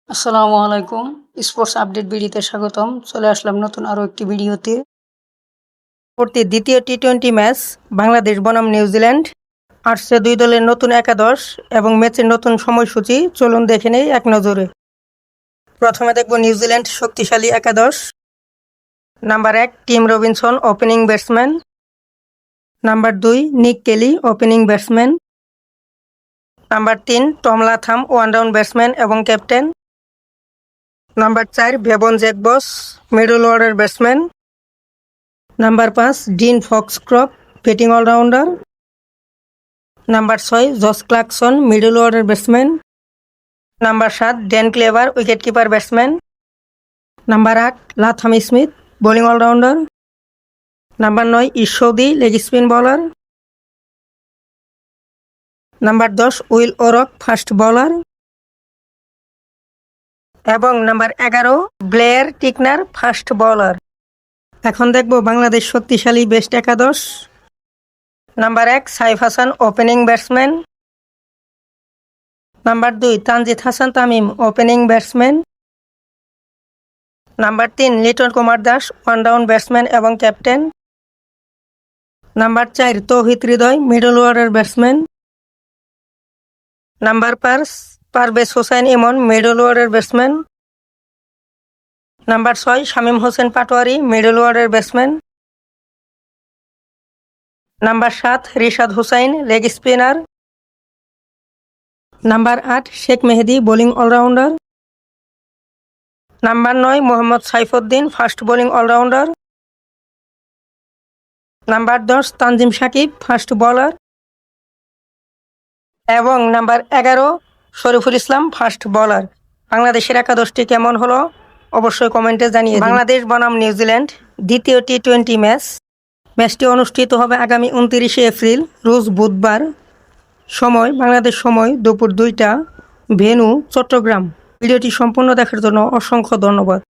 আসসালামু আলাইকুম। Sports update ভিডিওতে স্বাগতম। চলে আসলাম নতুন আরও একটি ভিডিওতে। পরবর্তী দ্বিতীয় টি-20 ম্যাচ বাংলাদেশ বনাম নিউজিল্যান্ড। আসছে দুই দলের নতুন একাদশ এবং ম্যাচের নতুন সময়সূচি। চলুন দেখে নেই এক নজরে। প্রথমে দেখব নিউজিল্যান্ড শক্তিশালী একাদশ। Number 1 Tim Robinson opening batsman. Number 2 Nick Kelly opening batsman. Number 3 Tom Latham one down batsman এবং captain. Number 4 Bevon Jacobs middle order batsman. Number 5 Dean Foxcroft batting allrounder. Number 6 Josh Clarkson middle order batsman. Number 7 Dan Cleaver wicketkeeper batsman. Number 8 Latham Smith bowling allrounder. Number 9 Ish Sodhi leg spin bowler. Number 10 Will O'Rourke fast bowler এবং number 11 Blair Tickner fast bowler. এখন দেখব বাংলাদেশ শক্তিশালী best একাদশ। Number 1 Saif Hasan opening batsman. Number 2 Tanzid Hasan Tamim opening batsman. Number 3 Liton Kumar Das one down batsman এবং captain. Number 4 Towhid Hridoy middle order batsman. Number 5 Parvez Hossain Emon middle order batsman. Number 6 Shamim Hossain Patwary middle order batsman. Number 7 Rishad Hossain leg spinner. Number 8 Sheikh Mahedi bowling allrounder. Number 9 Mohammad Saifuddin fast bowling allrounder. Number 10 Tanzim Sakib fast bowler এবং number 11 Shoriful Islam fast bowler. বাংলাদেশের একাদশটি কেমন হলো অবশ্যই কমেন্টে জানিয়ে দিন। বাংলাদেশ বনাম নিউজিল্যান্ড দ্বিতীয় টি-20 ম্যাচটি অনুষ্ঠিত হবে আগামী 29 এপ্রিল রোজ বুধবার। সময় বাংলাদেশ সময় দুপুর 2টা। ভেন্যু চট্টগ্রাম। ভিডিওটি সম্পূর্ণ দেখার জন্য অসংখ্য ধন্যবাদ।